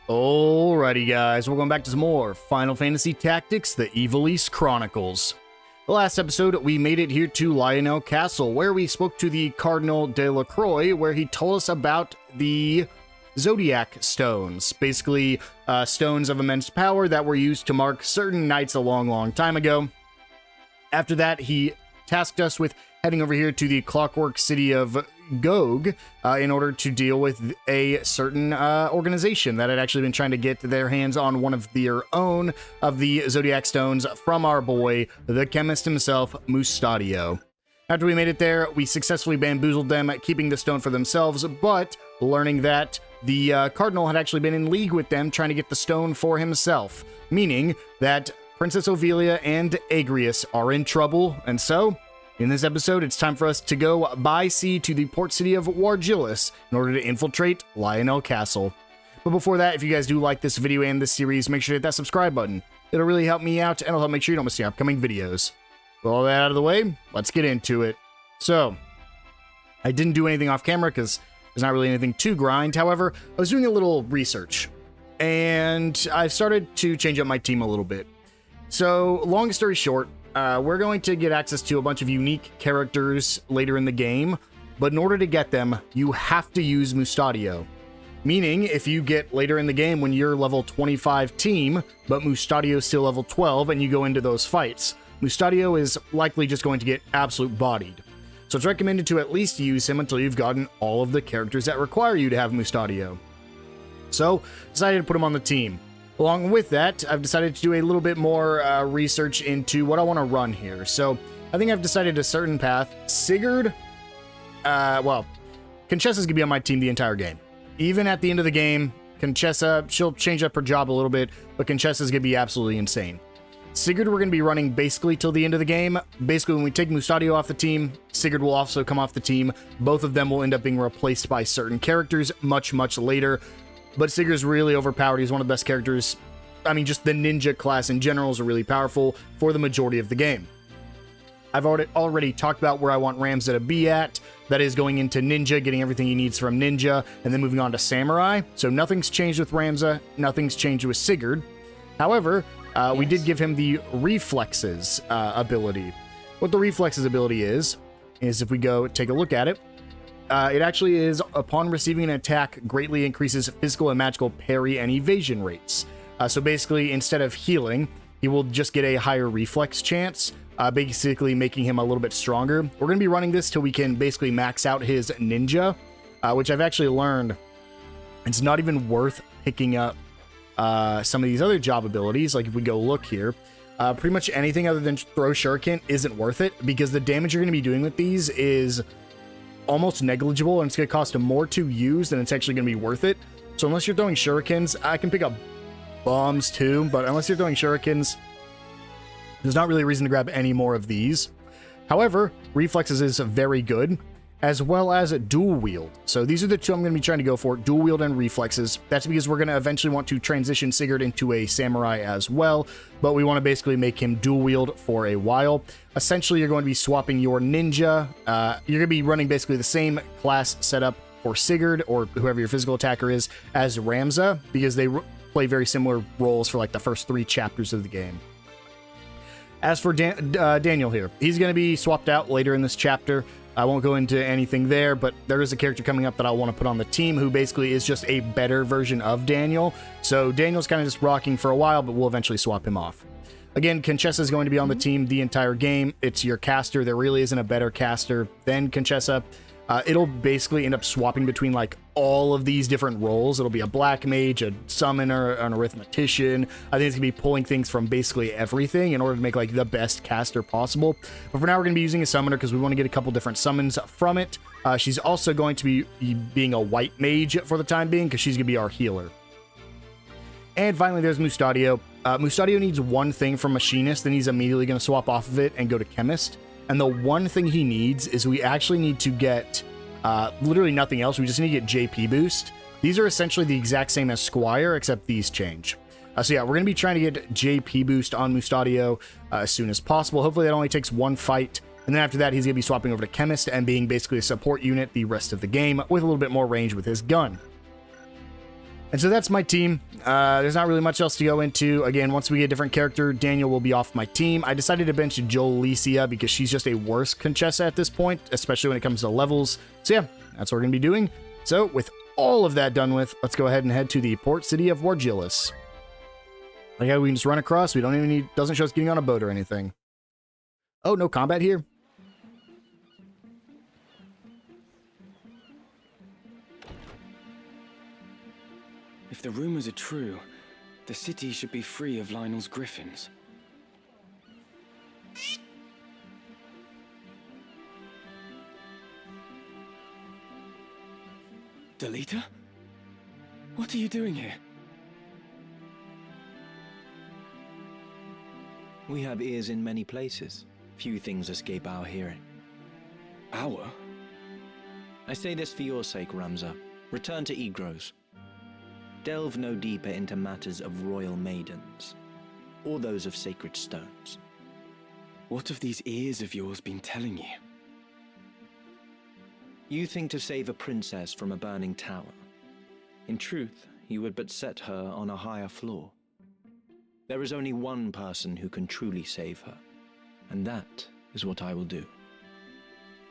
Alrighty guys, welcome back to some more Final Fantasy Tactics, the Ivalice Chronicles. The last episode, we made it here to Lionel Castle, where we spoke to the Cardinal de la Croix, where he told us about the Zodiac Stones. Basically, stones of immense power that were used to mark certain nights a long time ago. After that, he tasked us with heading over here to the clockwork city of Gog in order to deal with a certain organization that had actually been trying to get their hands on one of their own of the Zodiac Stones from our boy, the chemist himself, Mustadio. After we made it there, we successfully bamboozled them, keeping the stone for themselves, but learning that the Cardinal had actually been in league with them trying to get the stone for himself, meaning that Princess Ophelia and Agrius are in trouble, and so in this episode, it's time for us to go by sea to the port city of Wargilis in order to infiltrate Lionel Castle. But before that, if you guys do like this video and this series, make sure to hit that subscribe button. It'll really help me out, and it'll help make sure you don't miss the upcoming videos. With all that out of the way, let's get into it. So, I didn't do anything off camera because there's not really anything to grind. However, I was doing a little research, and I started to change up my team a little bit. So, long story short, we're going to get access to a bunch of unique characters later in the game, but in order to get them, you have to use Mustadio. Meaning, if you get later in the game when you're level 25 team, but Mustadio's still level 12 and you go into those fights, Mustadio is likely just going to get absolute bodied. So it's recommended to at least use him until you've gotten all of the characters that require you to have Mustadio. So, decided to put him on the team. Along with that, I've decided to do a little bit more research into what I want to run here. So, I think I've decided a certain path. Sigurd, Conchesa's gonna be on my team the entire game. Even at the end of the game, Conchesa, she'll change up her job a little bit, but Conchesa's gonna be absolutely insane. Sigurd we're gonna be running basically till the end of the game. Basically, when we take Mustadio off the team, Sigurd will also come off the team. Both of them will end up being replaced by certain characters much later. But Sigurd's really overpowered. He's one of the best characters. I mean, just the ninja class in general is really powerful for the majority of the game. I've already talked about where I want Ramza to be at. That is going into ninja, getting everything he needs from ninja, and then moving on to samurai. So nothing's changed with Ramza. Nothing's changed with Sigurd. However, we did give him the reflexes ability. What the reflexes ability is if we go take a look at it, it actually is, upon receiving an attack, greatly increases physical and magical parry and evasion rates. So basically, instead of healing, he will just get a higher reflex chance, basically making him a little bit stronger. We're going to be running this till we can basically max out his ninja, which I've actually learned it's not even worth picking up some of these other job abilities. Like if we go look here, pretty much anything other than throw shuriken isn't worth it, because the damage you're going to be doing with these is almost negligible, and it's going to cost him more to use than it's actually going to be worth it. So unless you're throwing shurikens, I can pick up bombs too, but unless you're throwing shurikens, there's not really a reason to grab any more of these. However, reflexes is very good, as well as dual wield. So these are the two I'm going to be trying to go for, dual wield and reflexes. That's because we're going to eventually want to transition Sigurd into a samurai as well, but we want to basically make him dual wield for a while. Essentially, you're going to be swapping your ninja. You're going to be running basically the same class setup for Sigurd, or whoever your physical attacker is, as Ramza, because they play very similar roles for like the first 3 chapters of the game. As for Daniel here, he's going to be swapped out later in this chapter. I won't go into anything there, but there is a character coming up that I want to put on the team who basically is just a better version of Daniel. So Daniel's kind of just rocking for a while, but we'll eventually swap him off. Again, Conchesa is going to be on the team the entire game. It's your caster. There really isn't a better caster than Conchesa. It'll basically end up swapping between like all of these different roles. It'll be a black mage, a summoner, an arithmetician. I think it's gonna be pulling things from basically everything in order to make like the best caster possible. But for now, we're gonna be using a summoner because we want to get a couple different summons from it. She's also going to be being a white mage for the time being because she's gonna be our healer. And finally, there's Mustadio. Mustadio needs one thing from Machinist, then he's immediately going to swap off of it and go to Chemist. And the one thing he needs is we actually need to get literally nothing else. We just need to get JP boost. These are essentially the exact same as Squire, except these change. So yeah, we're going to be trying to get JP boost on Mustadio as soon as possible. Hopefully that only takes one fight. And then after that, he's going to be swapping over to Chemist and being basically a support unit the rest of the game with a little bit more range with his gun. And so that's my team. There's not really much else to go into. Again, once we get a different character, Daniel will be off my team. I decided to bench Jolicia because she's just a worse Conchessa at this point, especially when it comes to levels. So yeah, that's what we're going to be doing. So with all of that done with, let's go ahead and head to the port city of Wargilis. Like how we can just run across. We don't even need, doesn't show us getting on a boat or anything. Oh, no combat here? If the rumors are true, the city should be free of Lionel's griffins. Delita? What are you doing here? We have ears in many places. Few things escape our hearing. Our? I say this for your sake, Ramza. Return to Egros. Delve no deeper into matters of royal maidens, or those of sacred stones. What have these ears of yours been telling you? You think to save a princess from a burning tower. In truth, you would but set her on a higher floor. There is only one person who can truly save her, and that is what I will do.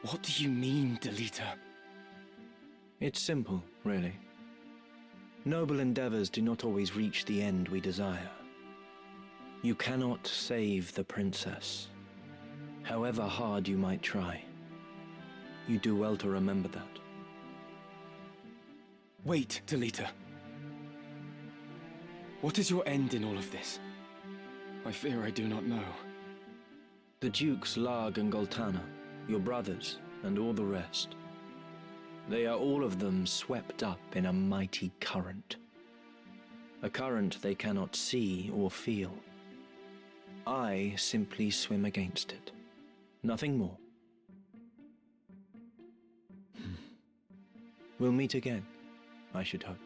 What do you mean, Delita? It's simple, really. Noble endeavors do not always reach the end we desire. You cannot save the princess, however hard you might try. You do well to remember that. Wait, Delita. What is your end in all of this? I fear I do not know. The Dukes Larg and Goltana, your brothers, and all the rest. They are all of them swept up in a mighty current. A current they cannot see or feel. I simply swim against it. Nothing more. We'll meet again, I should hope.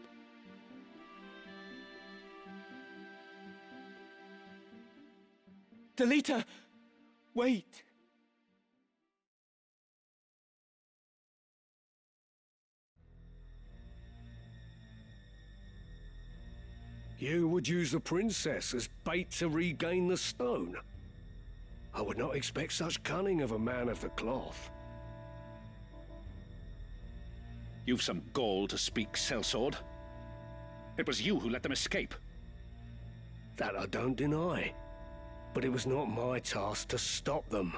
Delita! Wait! You would use the princess as bait to regain the stone? I would not expect such cunning of a man of the cloth. You've some gall to speak, sellsword. It was you who let them escape. That I don't deny. But it was not my task to stop them.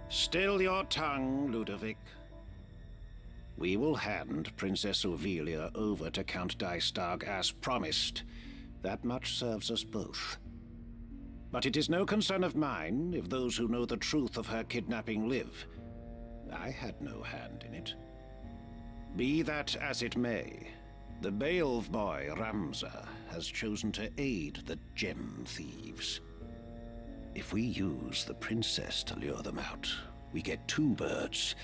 Still your tongue, Ludovic. We will hand Princess Ovelia over to Count Dystag as promised. That much serves us both. But it is no concern of mine if those who know the truth of her kidnapping live. I had no hand in it. Be that as it may, the Beowulf boy, Ramza, has chosen to aid the gem thieves. If we use the princess to lure them out, we get two birds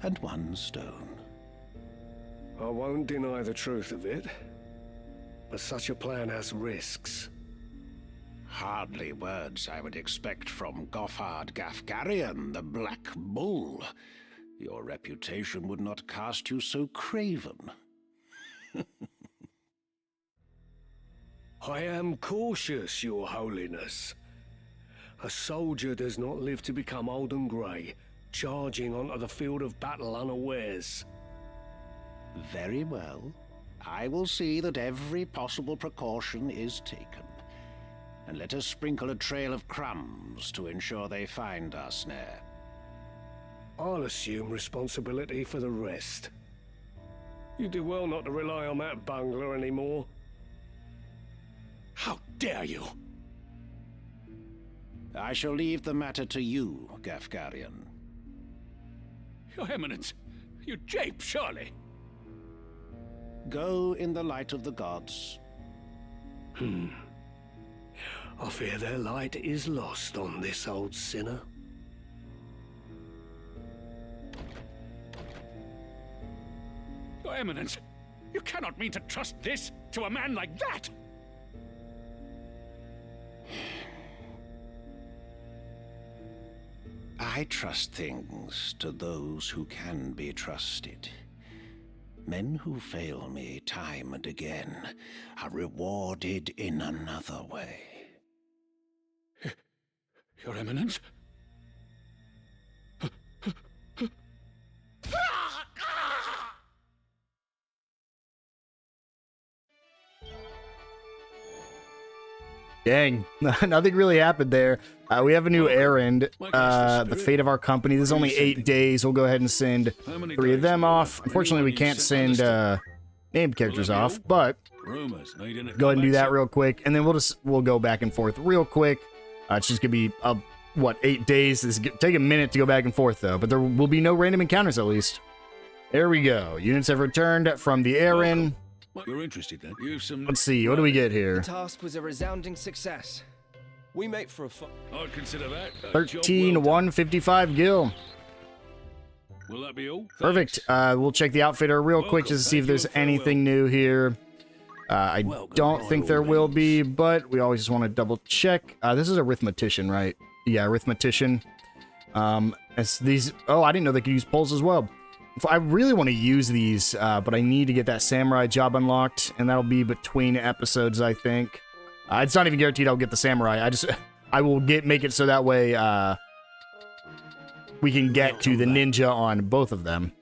and one stone. I won't deny the truth of it, but such a plan has risks. Hardly words I would expect from Goffard Gafgarian, the Black Bull. Your reputation would not cast you so craven. I am cautious, your holiness. A soldier does not live to become old and grey, charging onto the field of battle unawares. Very well. I will see that every possible precaution is taken. And let us sprinkle a trail of crumbs to ensure they find our snare. I'll assume responsibility for the rest. You do well not to rely on that bungler anymore. How dare you! I shall leave the matter to you, Gafgarian. Your Eminence, you jape, surely. Go in the light of the gods. I fear their light is lost on this old sinner. Your Eminence, you cannot mean to trust this to a man like that! I trust things to those who can be trusted. Men who fail me time and again are rewarded in another way. Your Eminence? Dang, nothing really happened there. We have a new errand, the fate of our company. This is only 8 days. We'll go ahead and send 3 of them off. Unfortunately, we can't send named characters off, but go ahead and do that real quick, and then we'll go back and forth real quick. It's just gonna be what, 8 days? It's take a minute to go back and forth though, but there will be no random encounters at least. There we go. Units have returned from the errand. You're interested then? Let's see, what do we get here? The task was a resounding success. We make for a I'd consider that 13,155 gil. Will that be all? Perfect. We'll check the outfitter real quick just to see if there's anything new here. I don't think there will be, but we always just want to double check. This is arithmetician, right? Yeah, arithmetician. As these. Oh, I didn't know they could use poles as well. I really want to use these, but I need to get that samurai job unlocked, and that'll be between episodes, I think. It's not even guaranteed I'll get the samurai. I will make it so that way we can get to the ninja on both of them.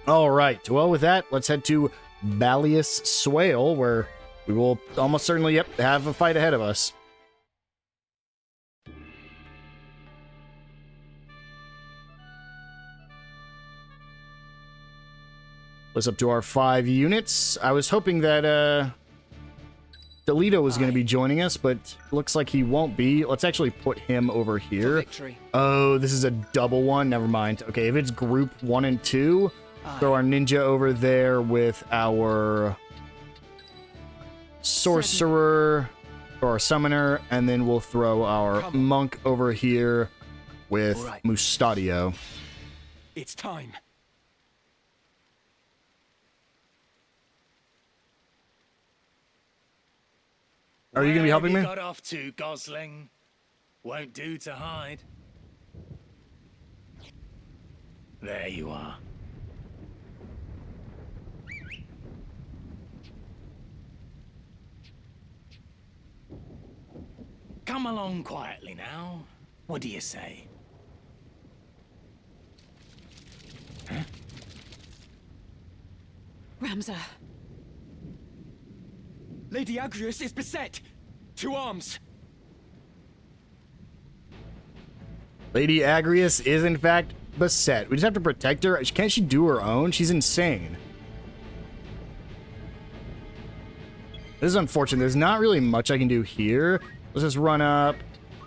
All right. Well, with that, let's head to Ivalice Swale, where we will almost certainly, have a fight ahead of us. Let's up to our 5 units. I was hoping that Delita was going to be joining us, but looks like he won't be. Let's actually put him over here. Oh, this is a double one. Never mind. Okay, if it's group 1 and 2, throw our ninja over there with our sorcerer or our summoner, and then we'll throw our monk over here with Mustadio. It's time. Are you going to be helping me? Got off to, Gosling. Won't do to hide. There you are. Come along quietly now. What do you say? Huh? Ramza. Lady Agrius is beset! To arms! Lady Agrius is, in fact, beset. We just have to protect her. Can't she do her own? She's insane. This is unfortunate. There's not really much I can do here. Let's just run up,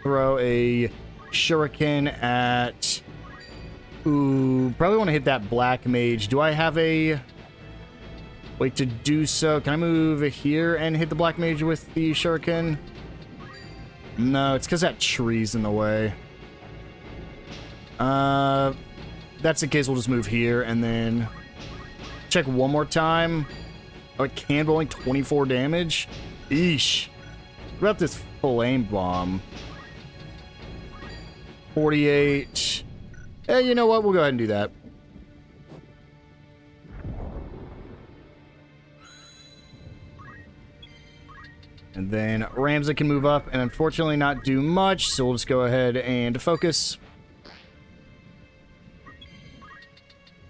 throw a shuriken at... Ooh, probably want to hit that black mage. Do I have a... Wait to do so. Can I move here and hit the black mage with the shuriken? No, it's because that tree's in the way. That's the case. We'll just move here and then check one more time. Oh, it can, but only 24 damage. Eesh. What about this flame bomb? 48. Hey, you know what? We'll go ahead and do that. And then Ramza can move up and unfortunately not do much, so we'll just go ahead and focus.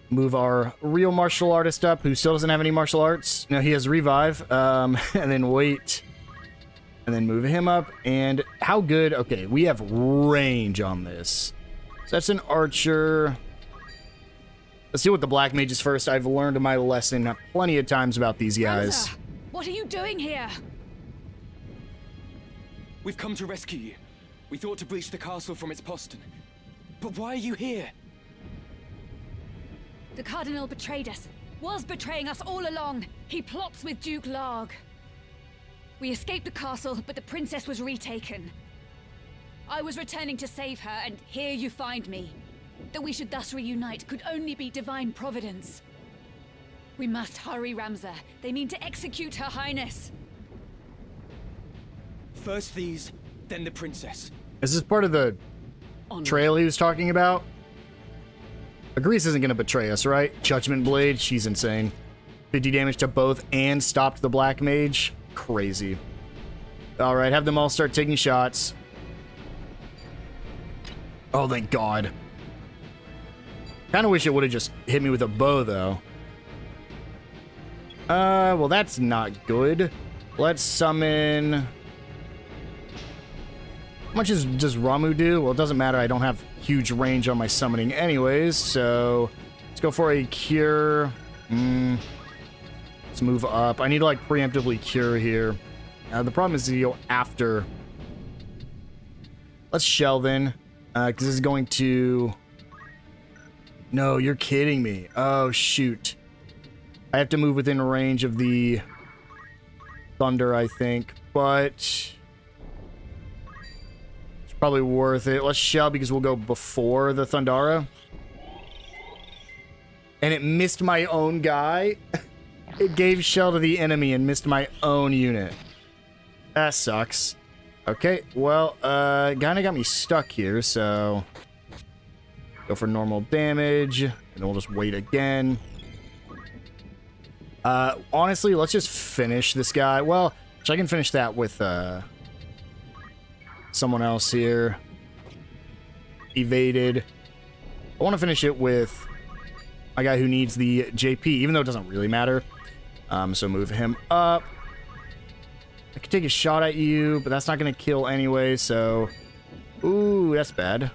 Move our real martial artist up, who still doesn't have any martial arts. No, he has revive. And then wait. And then move him up. And how good? Okay, we have range on this. So that's an archer. Let's deal with the black mages first. I've learned my lesson plenty of times about these guys. Ramza, what are you doing here? We've come to rescue you. We thought to breach the castle from its postern. But why are you here? The Cardinal betrayed us. Was betraying us all along. He plots with Duke Larg. We escaped the castle, but the princess was retaken. I was returning to save her, and here you find me. That we should thus reunite could only be divine providence. We must hurry, Ramza. They mean to execute Her Highness. First these, then the princess. Is this part of the trail he was talking about? Grease isn't going to betray us, right? Judgment Blade, she's insane. 50 damage to both and stopped the Black Mage. Crazy. All right, have them all start taking shots. Oh, thank God. Kind of wish it would have just hit me with a bow, though. Well, that's not good. Let's summon... How much does Ramu do? Well, it doesn't matter. I don't have huge range on my summoning anyways, so... Let's go for a cure. Let's move up. I need to, like, preemptively cure here. The problem is to go after... Let's shell then, because this is going to... No, you're kidding me. Oh, shoot. I have to move within range of the thunder, I think, but it's probably worth it. Let's shell because we'll go before the Thundara. And it missed my own guy. It gave shell to the enemy and missed my own unit. That sucks. Okay, well, kinda got me stuck here, so go for normal damage, and then we'll just wait again. Honestly, let's just finish this guy. Well, I can finish that with, someone else here. Evaded. I want to finish it with a guy who needs the JP, even though it doesn't really matter. So move him up. I could take a shot at you, but that's not going to kill anyway, so... Ooh, that's bad. Can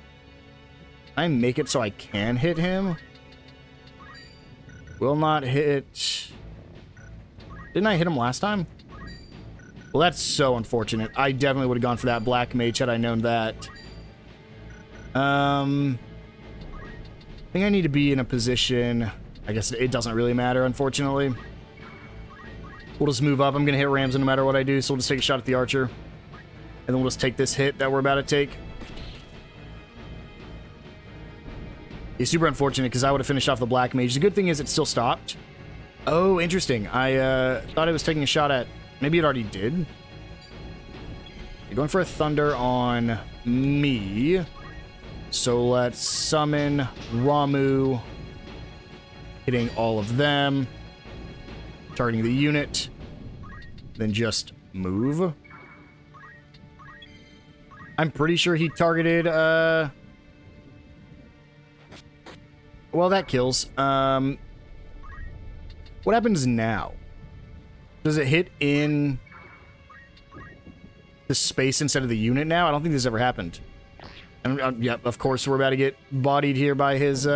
I make it so I can hit him? Will not hit... Didn't I hit him last time? Well, that's so unfortunate. I definitely would have gone for that Black Mage had I known that. I think I need to be in a position... I guess it doesn't really matter, unfortunately. We'll just move up. I'm going to hit Ramza no matter what I do, so we'll just take a shot at the Archer. And then we'll just take this hit that we're about to take. It's super unfortunate because I would have finished off the Black Mage. The good thing is it still stopped. Oh, interesting. I thought I was taking a shot at... Maybe it already did. You're going for a Thunder on me. So let's summon Ramu. Hitting all of them. Targeting the unit. Then just move. I'm pretty sure he targeted... Well, that kills. What happens now? Does it hit in the space instead of the unit now? I don't think this ever happened. And, yeah, of course we're about to get bodied here by his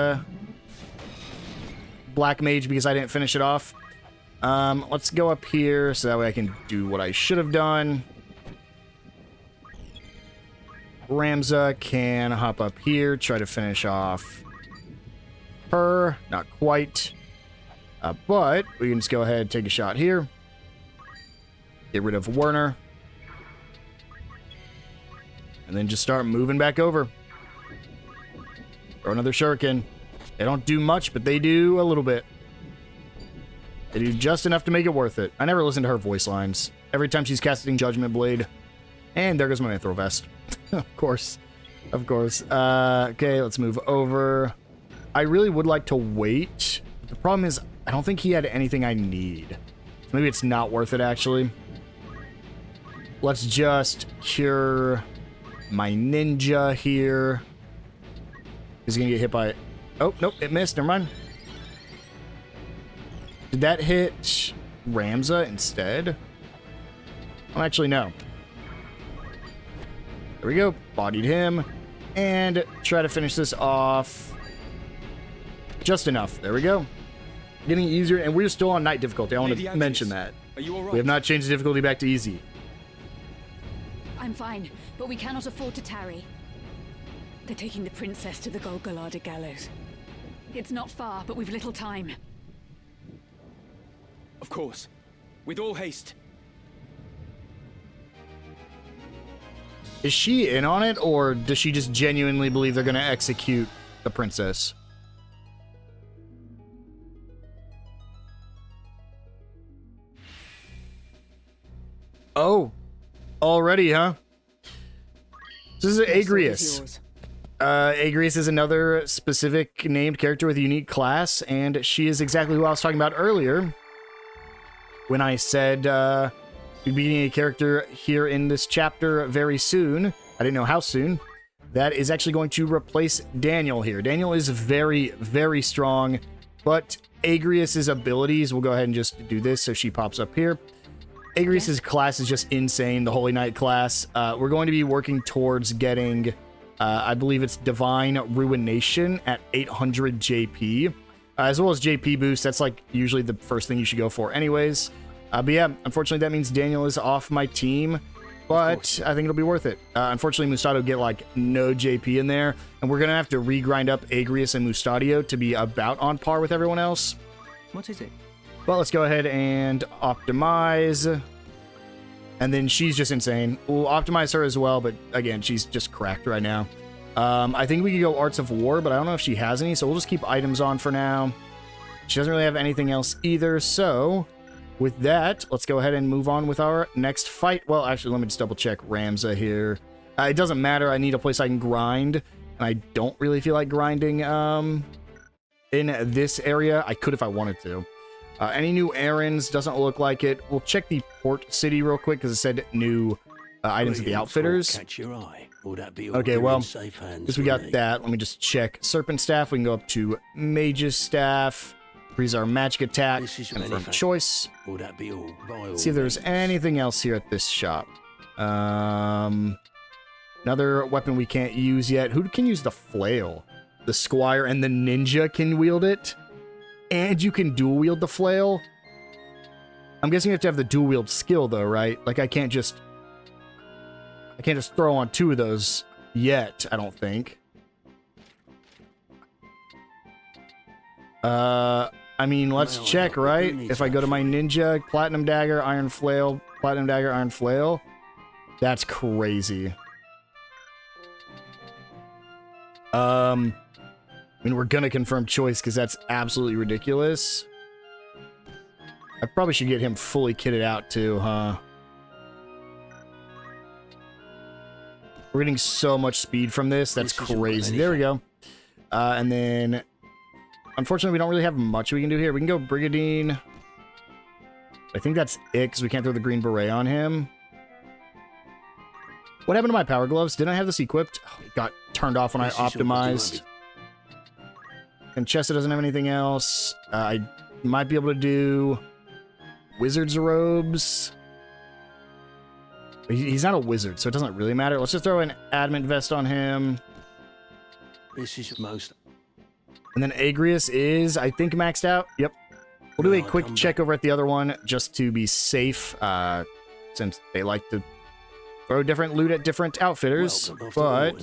Black Mage because I didn't finish it off. Let's go up here so that way I can do what I should have done. Ramza can hop up here, try to finish off her. Not quite. But we can just go ahead and take a shot here. Get rid of Werner. And then just start moving back over. Throw another shuriken. They don't do much, but they do a little bit. They do just enough to make it worth it. I never listen to her voice lines. Every time she's casting Judgment Blade. And there goes my Mithril Vest. Of course. Of course. Okay, let's move over. I really would like to wait. The problem is, I don't think he had anything I need. So maybe it's not worth it, actually. Let's just cure my ninja here. He's gonna get hit by... Oh, nope, it missed. Never mind. Did that hit Ramza instead? Oh, actually, no. There we go. Bodied him. And try to finish this off. Just enough. There we go. Getting easier, and we're still on night difficulty. I want to mention that. Are you all right? We have not changed the difficulty back to easy. I'm fine, but we cannot afford to tarry. They're taking the princess to the Golgolada gallows. It's not far, but we've little time. Of course. With all haste. Is she in on it, or does she just genuinely believe they're going to execute the princess? Oh, already, huh? This is Agrius. Agrius is another specific named character with a unique class, and she is exactly who I was talking about earlier when I said we'd be getting a character here in this chapter very soon. I didn't know how soon. That is actually going to replace Daniel here. Daniel is very, very strong, but Agrius's abilities, we'll go ahead and just do this so she pops up here. Agrius's class is just insane, the Holy Knight class. We're going to be working towards getting, I believe it's Divine Ruination at 800 JP, as well as JP boost. That's like usually the first thing you should go for anyways. But yeah, unfortunately that means Daniel is off my team, but I think it'll be worth it. Unfortunately, Mustadio get like no JP in there, and we're gonna have to regrind up Agrius and Mustadio to be about on par with everyone else. What is it? Well, let's go ahead and optimize. And then she's just insane. We'll optimize her as well, but again, she's just cracked right now. I think we could go Arts of War, but I don't know if she has any, so we'll just keep items on for now. She doesn't really have anything else either, so with that, let's go ahead and move on with our next fight. Well, actually, let me just double check Ramza here. It doesn't matter. I need a place I can grind, and I don't really feel like grinding in this area. I could if I wanted to. Any new errands? Doesn't look like it. We'll check the port city real quick because it said new items at the outfitters. Catch your eye. Will that be Okay, well, safe hands because we got that, let me just check. Serpent Staff, we can go up to Mage's Staff. Increase our magic attack. Confirm choice. Will that be all? See if there's anything else here at this shop. Another weapon we can't use yet. Who can use the flail? The Squire and the Ninja can wield it. And you can dual wield the flail. I'm guessing you have to have the dual wield skill though, right? Like I can't just throw on two of those yet, I don't think. I mean, let's check, right? If I go to my Ninja, Platinum Dagger, Iron Flail, Platinum Dagger, Iron Flail. That's crazy. I mean, we're gonna confirm choice because that's absolutely ridiculous. I probably should get him fully kitted out too, huh? We're getting so much speed from this. That's crazy. There we go. And then, unfortunately, we don't really have much we can do here. We can go Brigadine. I think that's it because we can't throw the green beret on him. What happened to my power gloves? Didn't I have this equipped? Oh, it got turned off when I optimized. Conchessa doesn't have anything else. I might be able to do wizard's robes. He's not a wizard, so it doesn't really matter. Let's just throw an adamant vest on him. This is most. And then Agrius is, I think, maxed out. Yep. We'll do a quick check over at the other one just to be safe, since they like to throw different loot at different outfitters. But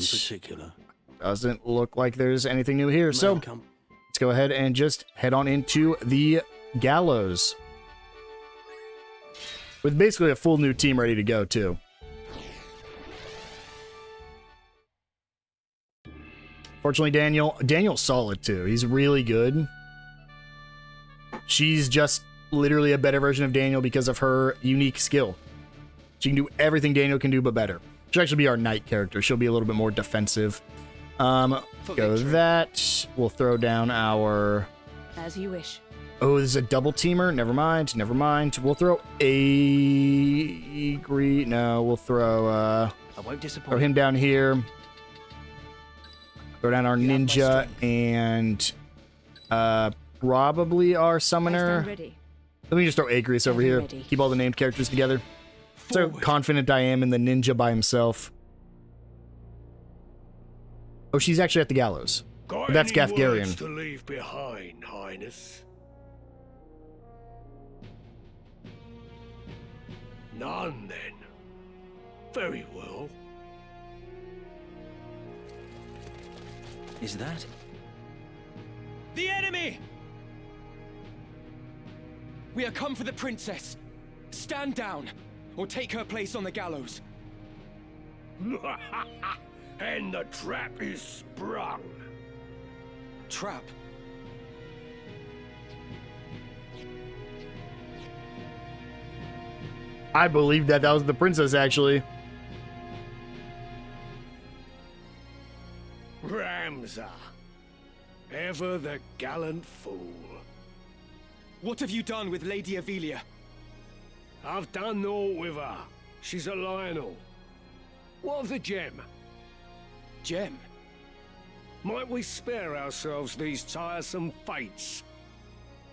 doesn't look like there's anything new here. So let's go ahead and just head on into the gallows. With basically a full new team ready to go, too. Fortunately, Daniel's solid, too. He's really good. She's just literally a better version of Daniel because of her unique skill. She can do everything Daniel can do, but better. She'll actually be our knight character. She'll be a little bit more defensive. Go that. We'll throw down our... As you wish. Oh, this is a double teamer. Never mind. Never mind. We'll throw a green. No, we'll throw I won't disappoint. throw him down here. Throw down our ninja and probably our summoner. Let me just throw Agrius over here. Keep all the named characters together. So confident I am in the ninja by himself. Oh, she's actually at the gallows. But that's Gafgarian. To leave behind, Highness? None, then. Very well. Is that? The enemy! We are come for the princess. Stand down, or take her place on the gallows. And the trap is sprung. Trap? I believe that was the princess, actually. Ramza. Ever the gallant fool. What have you done with Lady Ivalice? I've done naught with her. She's a Lionel. What of the gem? Gem? Might we spare ourselves these tiresome fates?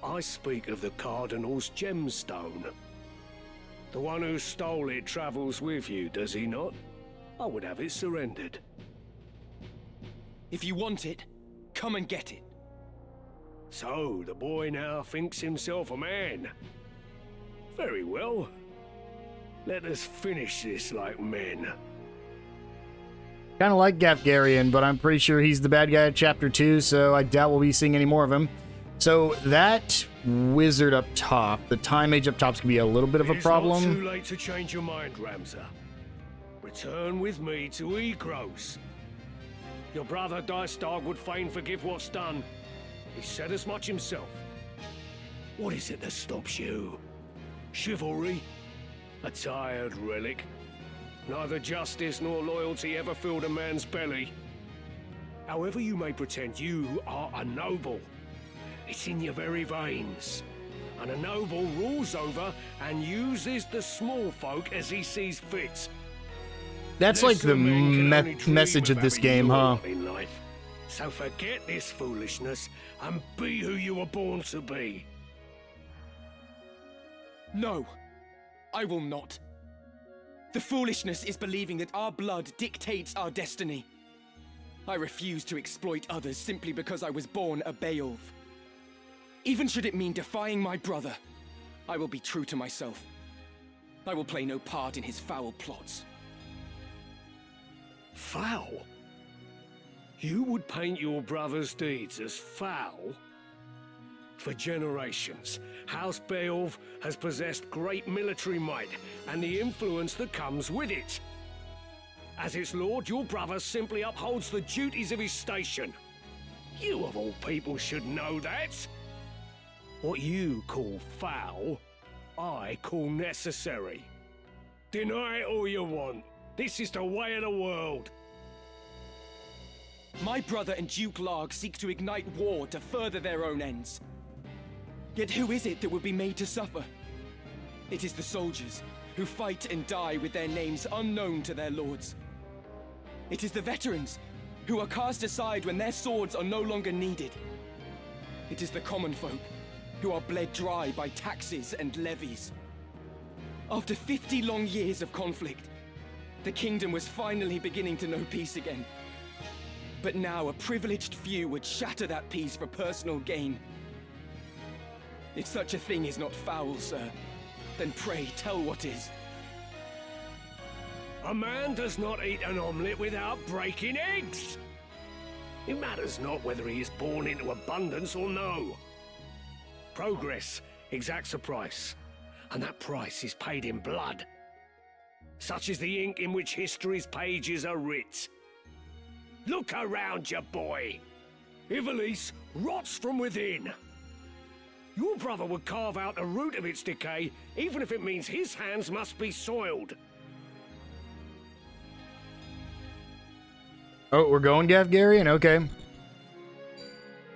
I speak of the Cardinal's gemstone. The one who stole it travels with you, does he not? I would have it surrendered. If you want it, come and get it. So, the boy now thinks himself a man. Very well. Let us finish this like men. Kind of like Gafgarian, but I'm pretty sure he's the bad guy at Chapter 2, so I doubt we'll be seeing any more of him. So that wizard up top, the time age up top's gonna be a little bit of a problem. It's not too late to change your mind, Ramza. Return with me to Egros. Your brother Dystarg would fain forgive what's done. He said as much himself. What is it that stops you? Chivalry? A tired relic? Neither justice nor loyalty ever filled a man's belly. However you may pretend, you are a noble. It's in your very veins. And a noble rules over and uses the small folk as he sees fit. That's like the message of this game, huh? In life. So forget this foolishness and be who you were born to be. No, I will not. The foolishness is believing that our blood dictates our destiny. I refuse to exploit others simply because I was born a Beowulf. Even should it mean defying my brother, I will be true to myself. I will play no part in his foul plots. Foul? You would paint your brother's deeds as foul? For generations, House Beowulf has possessed great military might and the influence that comes with it. As its lord, your brother simply upholds the duties of his station. You of all people should know that. What you call foul, I call necessary. Deny it all you want. This is the way of the world. My brother and Duke Larg seek to ignite war to further their own ends. Yet who is it that would be made to suffer? It is the soldiers, who fight and die with their names unknown to their lords. It is the veterans, who are cast aside when their swords are no longer needed. It is the common folk, who are bled dry by taxes and levies. After 50 long years of conflict, the kingdom was finally beginning to know peace again. But now a privileged few would shatter that peace for personal gain. If such a thing is not foul, sir, then pray tell what is. A man does not eat an omelette without breaking eggs. It matters not whether he is born into abundance or no. Progress exacts a price, and that price is paid in blood. Such is the ink in which history's pages are writ. Look around you, boy. Ivalice rots from within. Your brother would carve out the root of its decay, even if it means his hands must be soiled. Oh, we're going Gafgarian? Okay.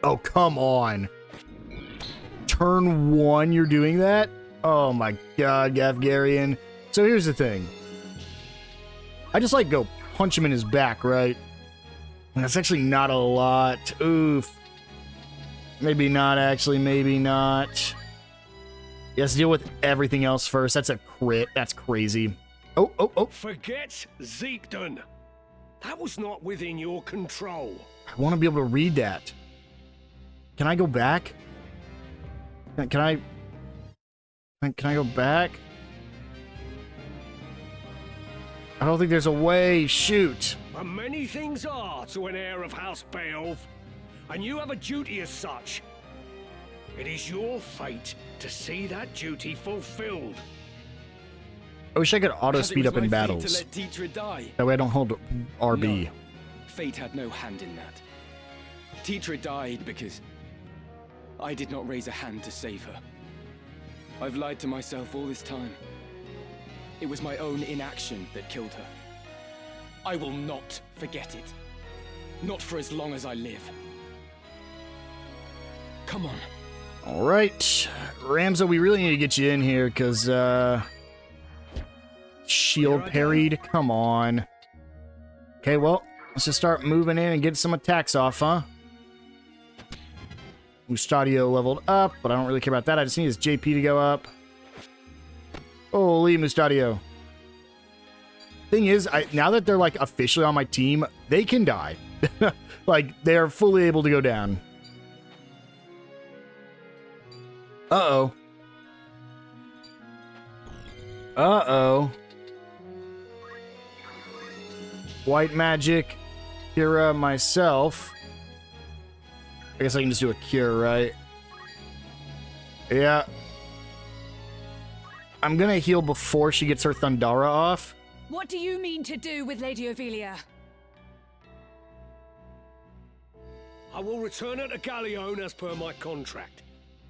Oh, come on. Turn 1, you're doing that? Oh my god, Gafgarian. So here's the thing. I just like go punch him in his back, right? And that's actually not a lot. Oof. Maybe not, actually. Maybe not. Let's deal with everything else first. That's a crit. That's crazy. Oh, oh, oh. Forget Zeekden. That was not within your control. I want to be able to read that. Can I go back? Can I go back? I don't think there's a way. Shoot. But many things are to an heir of House Beowulf, and you have a duty as such. It is your fate to see that duty fulfilled. I wish I could auto speed up in battles. To let Tetra die. That way I don't hold RB. No, fate had no hand in that. Tetra died because I did not raise a hand to save her. I've lied to myself all this time. It was my own inaction that killed her. I will not forget it. Not for as long as I live. Come on. All right, Ramza, we really need to get you in here because shield parried. Come on. Okay, well, let's just start moving in and get some attacks off, huh? Mustadio leveled up, but I don't really care about that. I just need his JP to go up. Holy Mustadio. Thing is, now that they're like officially on my team, they can die. Like, they're fully able to go down. Uh-oh. Uh-oh. White magic. Kira, myself. I guess I can just do a cure, right? Yeah. I'm gonna heal before she gets her Thundara off. What do you mean to do with Lady Ophelia? I will return her to Galleon as per my contract.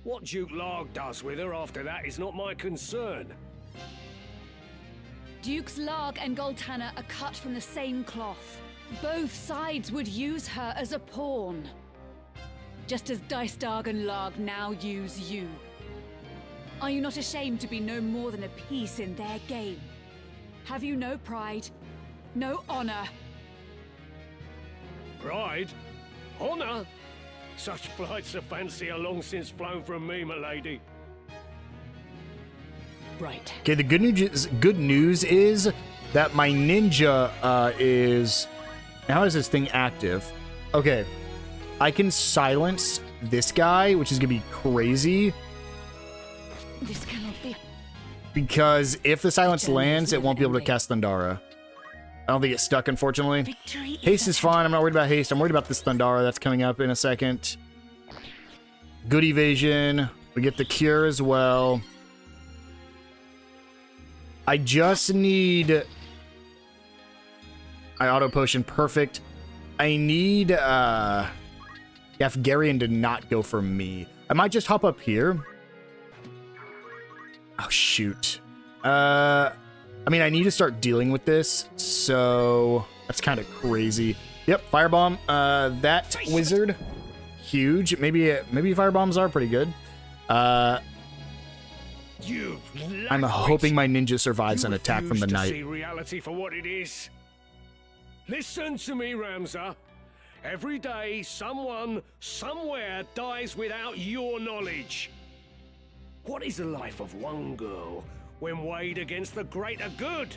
What Duke Larg does with her after that is not my concern. Dukes Larg and Goltana are cut from the same cloth. Both sides would use her as a pawn. Just as Dystarg and Larg now use you. Are you not ashamed to be no more than a piece in their game? Have you no pride? No honor? Pride? Honor? Such flights of fancy are long since flown from me, my lady. Right. Okay, the good news is that my ninja is... How is this thing active? Okay. I can silence this guy, which is going to be crazy. This cannot be. Because if the silence lands, it won't be able to cast Thundara. I don't think it's stuck, unfortunately. Victory Haste is fine. I'm not worried about haste. I'm worried about this Thundara that's coming up in a second. Good evasion. We get the cure as well. I just need... I auto potion. Perfect. I need Garion to not go for me. I might just hop up here. Oh, shoot. I mean, I need to start dealing with this, so that's kind of crazy. Yep, firebomb. That wizard, huge. Maybe firebombs are pretty good. I'm hoping my ninja survives an attack from the knight. See reality for what it is. Listen to me, Ramza. Every day, someone, somewhere dies without your knowledge. What is the life of one girl when weighed against the greater good?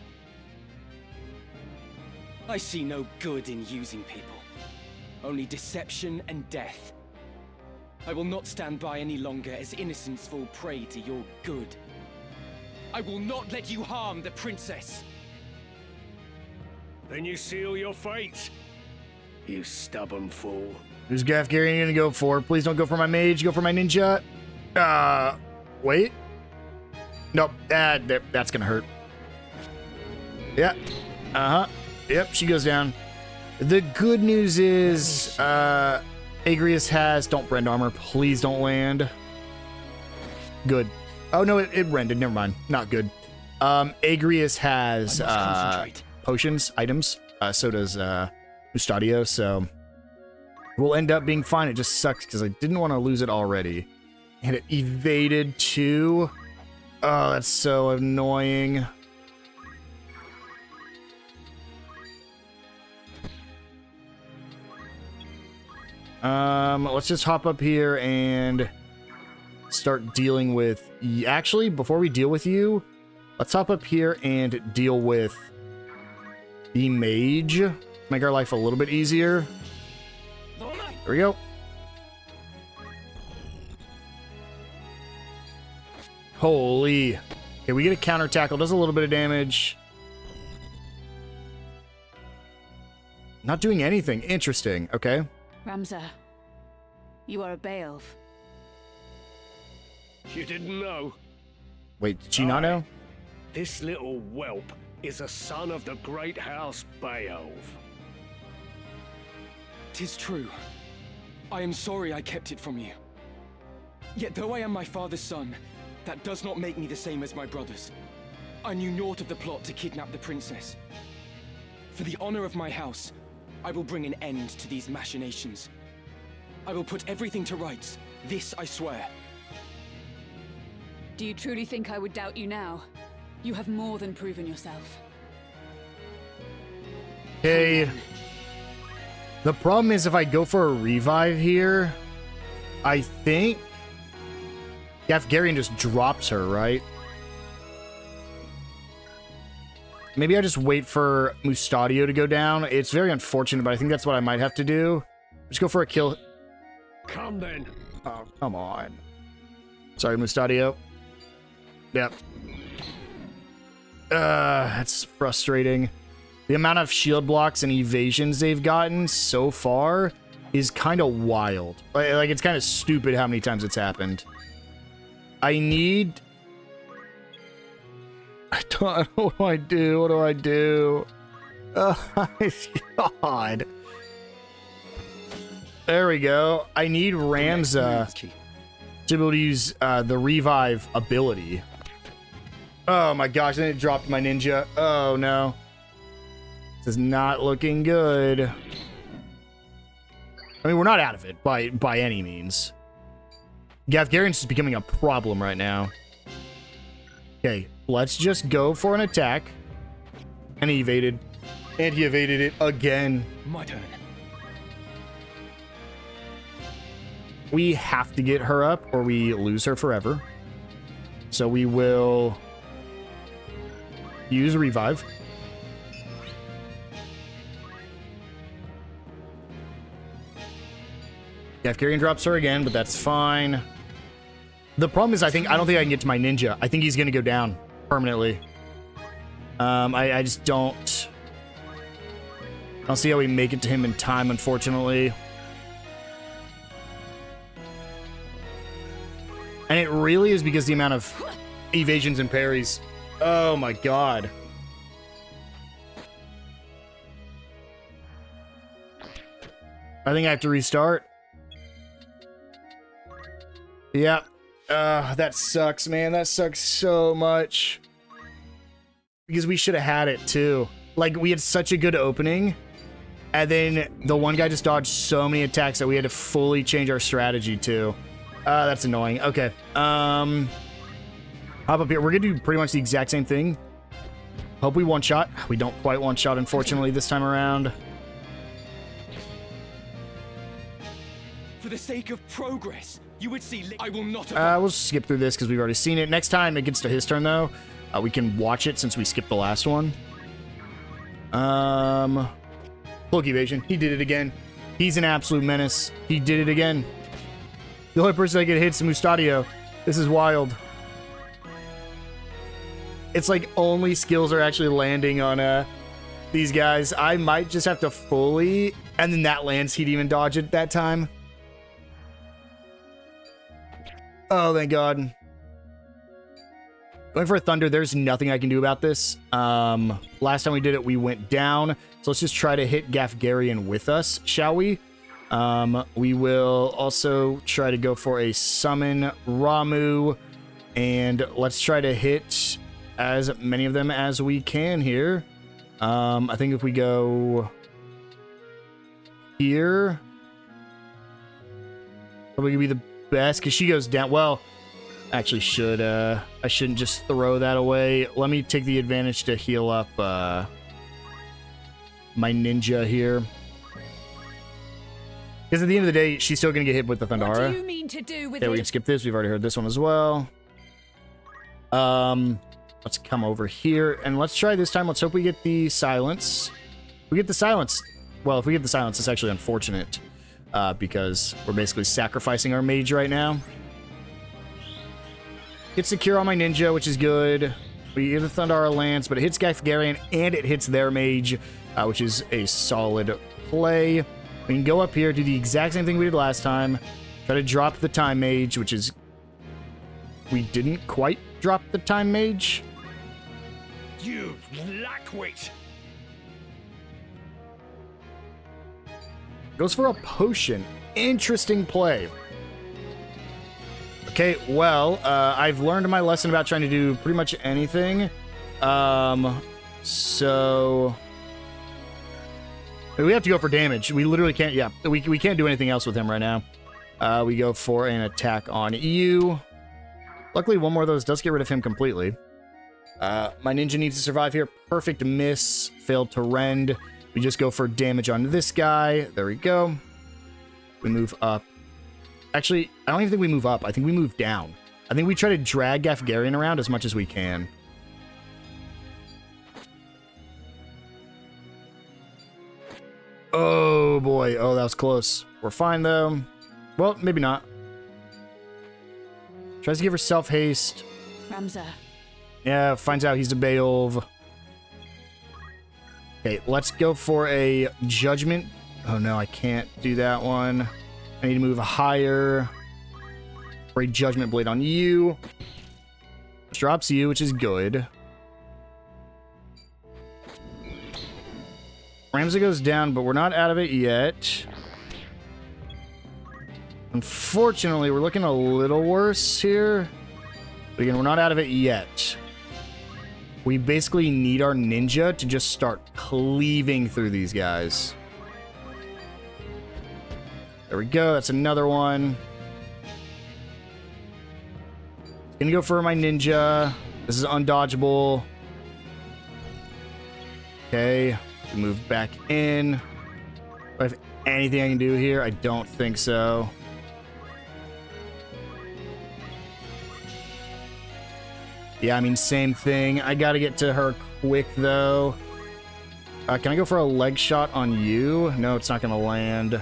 I see no good in using people. Only deception and death. I will not stand by any longer as innocents fall prey to your good. I will not let you harm the princess. Then you seal your fate, you stubborn fool. Who's Garion gonna go for? Please don't go for my mage. Go for my ninja. Wait. Nope. That's gonna hurt. Yeah. Uh-huh. Yep, she goes down. The good news is, Agrius has... Don't brand armor. Please don't land. Good. Oh, no, it rended. Never mind. Not good. Agrius has, potions, items. So does, Mustadio, so... We'll end up being fine. It just sucks because I didn't want to lose it already. And it evaded too. Oh, that's so annoying. Let's just hop up here and start dealing with... Actually, before we deal with you, let's hop up here and deal with the mage. Make our life a little bit easier. There we go. Holy. Okay, we get a counter tackle. Does a little bit of damage. Not doing anything. Interesting. Okay. Ramza, you are a Beowulf. You didn't know? Wait, did she not know? This little whelp is a son of the great house Beowulf. 'Tis true. I am sorry I kept it from you. Yet though I am my father's son, that does not make me the same as my brothers. I knew naught of the plot to kidnap the princess. For the honor of my house, I will bring an end to these machinations. I will put everything to rights. This I swear. Do you truly think I would doubt you now? You have more than proven yourself. Okay. The problem is if I go for a revive here, I think Gafgarian just drops her, right? Maybe I just wait for Mustadio to go down. It's very unfortunate, but I think that's what I might have to do. Just go for a kill. Come then. Oh, come on. Sorry, Mustadio. Yep. That's frustrating. The amount of shield blocks and evasions they've gotten so far is kind of wild. Like, it's kind of stupid how many times it's happened. I need... I don't know what do I do? What do I do? Oh, my God. There we go. I need Ramza to be able to use the revive ability. Oh my gosh, then it dropped my ninja. Oh no. This is not looking good. I mean, we're not out of it by any means. Gafgarian's just becoming a problem right now. Okay, let's just go for an attack. And he evaded. And he evaded it again. My turn. We have to get her up or we lose her forever. So we will use revive. Gafgarian drops her again, but that's fine. The problem is I don't think I can get to my ninja. I think he's going to go down permanently. I just don't see how we make it to him in time, unfortunately. And it really is because the amount of evasions and parries. Oh my god. I think I have to restart. Yeah. That sucks, man. That sucks so much. Because we should have had it too. Like, we had such a good opening. And then the one guy just dodged so many attacks that we had to fully change our strategy too. That's annoying. Okay. Hop up here. We're gonna do pretty much the exact same thing. Hope we one-shot. We don't quite one-shot, unfortunately, this time around. For the sake of progress, you would see... I will not... We'll skip through this because we've already seen it. Next time it gets to his turn, though, we can watch it since we skipped the last one. Cloak evasion. He did it again. He's an absolute menace. He did it again. The only person that can hit is Mustadio. This is wild. It's like only skills are actually landing on these guys. I might just have to fully... And then that lands. He'd even dodge it that time. Oh, thank God. Going for a Thunder, there's nothing I can do about this. Last time we did it, we went down. So let's just try to hit Gafgarian with us, shall we? We will also try to go for a Summon Ramu. And let's try to hit as many of them as we can here. I think if we go here, probably gonna be the best because she goes down. Well, actually I shouldn't just throw that away. Let me take the advantage to heal up my ninja here. Because at the end of the day, she's still going to get hit with the Thundara. What do you mean to do with okay, we can skip this. We've already heard this one as well. Let's come over here and let's try this time. Let's hope we get the silence. We get the silence. Well, if we get the silence, it's actually unfortunate because we're basically sacrificing our mage right now. Get secure on my ninja, which is good. We get the Thundara Lance, but it hits Gafgarian and it hits their mage, which is a solid play. We can go up here, do the exact same thing we did last time. Try to drop the Time Mage, which is... We didn't quite drop the Time Mage. You lackwit! Goes for a potion. Interesting play. Okay, well, I've learned my lesson about trying to do pretty much anything. So... We have to go for damage. We literally can't, yeah, we can't do anything else with him right now. We go for an attack on you. Luckily, one more of those does get rid of him completely. My ninja needs to survive here. Perfect miss. Failed to rend. We just go for damage on this guy. There we go. We move up. Actually, I don't even think we move up. I think we move down. I think we try to drag Gafgarian around as much as we can. Oh, boy. Oh, that was close. We're fine, though. Well, maybe not. Tries to give her self-haste. Ramza. Yeah, finds out he's a Beowulf. Okay, let's go for a judgment. Oh, no, I can't do that one. I need to move higher. For a judgment blade on you. Drops you, which is good. Ramza goes down, but we're not out of it yet. Unfortunately, we're looking a little worse here. But again, we're not out of it yet. We basically need our ninja to just start cleaving through these guys. There we go. That's another one. Gonna go for my ninja. This is undodgeable. Okay. We move back in. Do I have anything I can do here? I don't think so. Yeah, I mean, same thing. I gotta get to her quick, though. Can I go for a leg shot on you? No, it's not gonna land.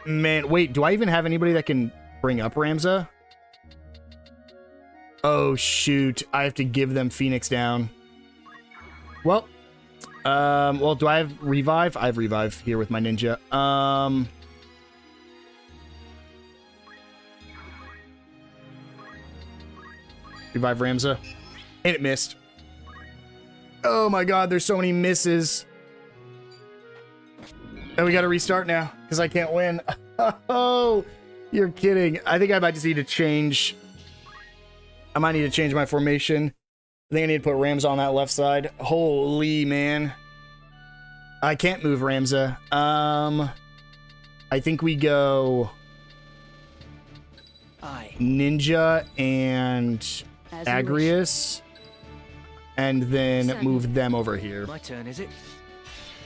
Man, wait, do I even have anybody that can bring up Ramza? Oh, shoot. I have to give them Phoenix down. Well, do I have Revive? I have Revive here with my ninja. Revive Ramza. And it missed. Oh my god, there's so many misses. And we gotta restart now, because I can't win. Oh, you're kidding. I think I might just need to change. I might need to change my formation. I think I need to put Ramza on that left side. Holy man. I can't move Ramza. I think we go Ninja and Agrius, and then move them over here. My turn, is it?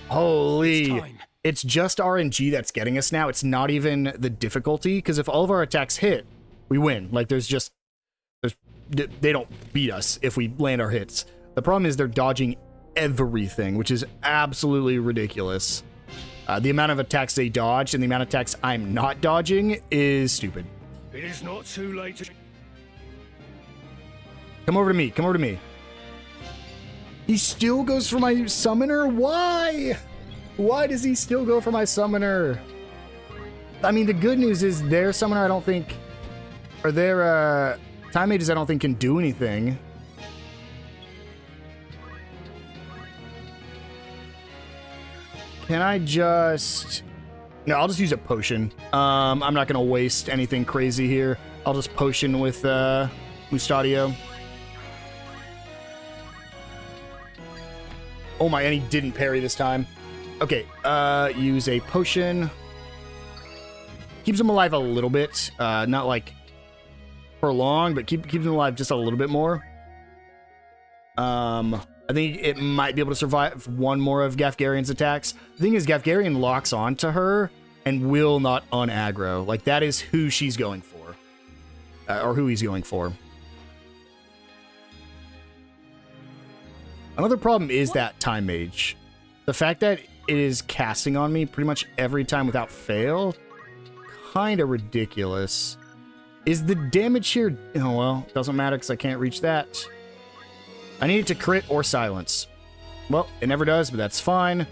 Holy. It's just RNG that's getting us now. It's not even the difficulty, because if all of our attacks hit, we win. Like, they don't beat us if we land our hits. The problem is they're dodging everything, which is absolutely ridiculous. The amount of attacks they dodge and the amount of attacks I'm not dodging is stupid. It is not too late to... Come over to me. Come over to me. He still goes for my summoner? Why? Why does he still go for my summoner? I mean, the good news is their summoner, I don't think... Or their, Time Mages, I don't think can do anything. Can I just... No, I'll just use a potion. I'm not going to waste anything crazy here. I'll just potion with Mustadio. Oh my, and he didn't parry this time. Okay, use a potion. Keeps him alive a little bit. Not like for long, but keeps him alive just a little bit more. I think it might be able to survive one more of Gafgarian's attacks. The thing is, Gafgarian locks onto her and will not unaggro. Like, that is who she's going for. Or who he's going for. Another problem is that Time Mage. The fact that it is casting on me pretty much every time without fail, kind of ridiculous. Is the damage here... Oh, well, doesn't matter because I can't reach that. I need it to crit or silence. Well, it never does, but that's fine.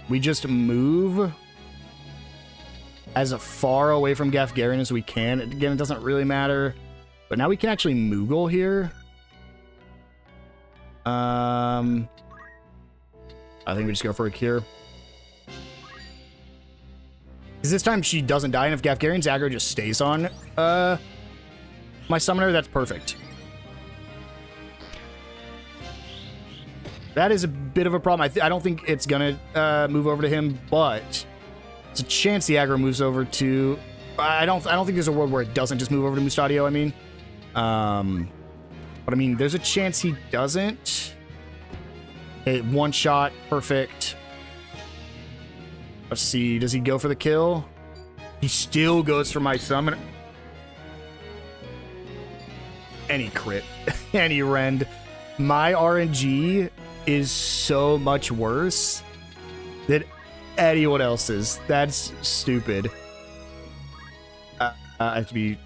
We just move as far away from Gafgarian as we can. Again, it doesn't really matter. But now we can actually Moogle here. I think we just go for a cure. Because this time she doesn't die, and if Gafgarian's aggro just stays on my summoner, that's perfect. That is a bit of a problem. I don't think it's gonna move over to him, but it's a chance the aggro moves over to... I don't think there's a world where it doesn't just move over to Mustadio, I mean. But I mean, there's a chance he doesn't. Okay, one shot, perfect. Let's see, does he go for the kill? He still goes for my summon. And he crit. And he rend. My RNG is so much worse than anyone else's. That's stupid. I have to be...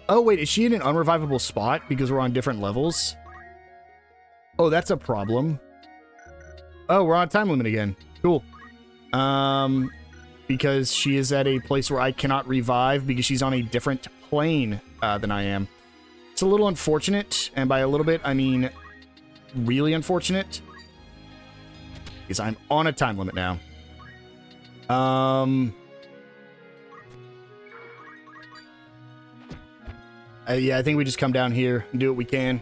Oh, wait, is she in an unrevivable spot because we're on different levels? Oh, that's a problem. Oh, we're on a time limit again. Cool. Because she is at a place where I cannot revive because she's on a different plane than I am. It's a little unfortunate, and by a little bit, I mean really unfortunate. Because I'm on a time limit now. Yeah, I think we just come down here and do what we can.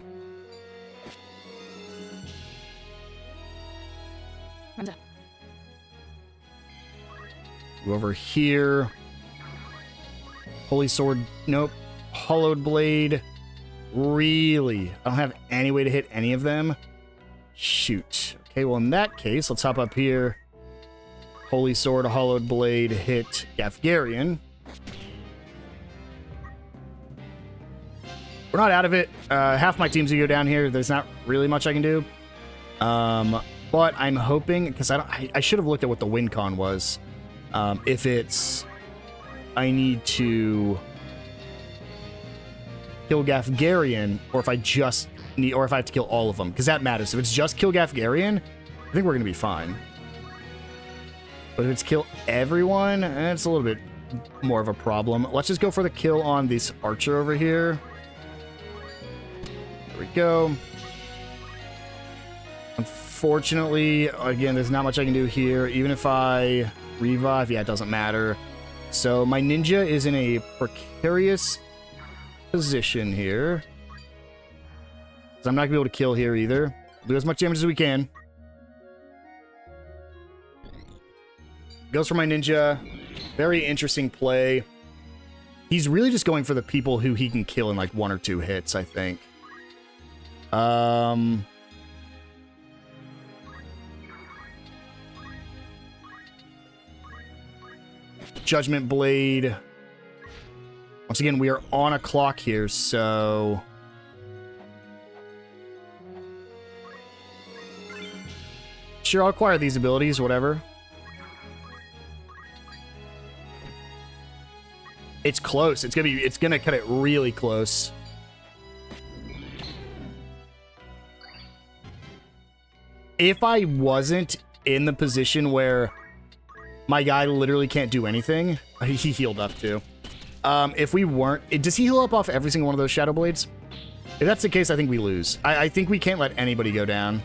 Go over here. Holy Sword. Nope. Hollowed Blade. Really? I don't have any way to hit any of them? Shoot. Okay, well, in that case, let's hop up here. Holy Sword, Hollowed Blade, hit Gafgarian. We're not out of it. Half my team's gonna go down here. There's not really much I can do. But I'm hoping, because I should have looked at what the win con was. If it's... I need to kill Gafgarian, or if I just need... Or if I have to kill all of them, because that matters. If it's just kill Gafgarian, I think we're gonna be fine. But if it's kill everyone, it's a little bit more of a problem. Let's just go for the kill on this archer over here. There we go. Unfortunately, again, there's not much I can do here. Even if I revive, yeah, it doesn't matter. So my ninja is in a precarious position here. So I'm not gonna be able to kill here either. Do as much damage as we can. Goes for my ninja. Very interesting play. He's really just going for the people who he can kill in like 1 or 2 hits, I think. Judgment Blade. Once again, we are on a clock here, so... Sure, I'll acquire these abilities, whatever. It's close. It's gonna cut it really close. If I wasn't in the position where my guy literally can't do anything, he healed up too. If we weren't, does he heal up off every single one of those Shadow Blades? If that's the case, I think we lose. I think we can't let anybody go down.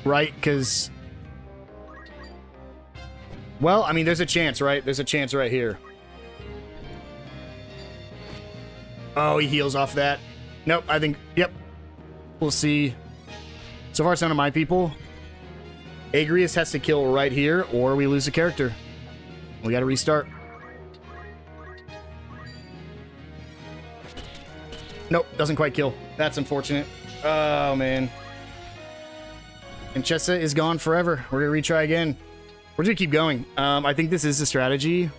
Right? Because... Well, I mean, there's a chance, right? There's a chance right here. Oh, he heals off that. Nope, I think... Yep. We'll see. So far, it's none of my people. Agrius has to kill right here, or we lose the character. We gotta restart. Nope, doesn't quite kill. That's unfortunate. Oh, man. And Chessa is gone forever. We're gonna retry again. We're gonna keep going. I think this is the strategy.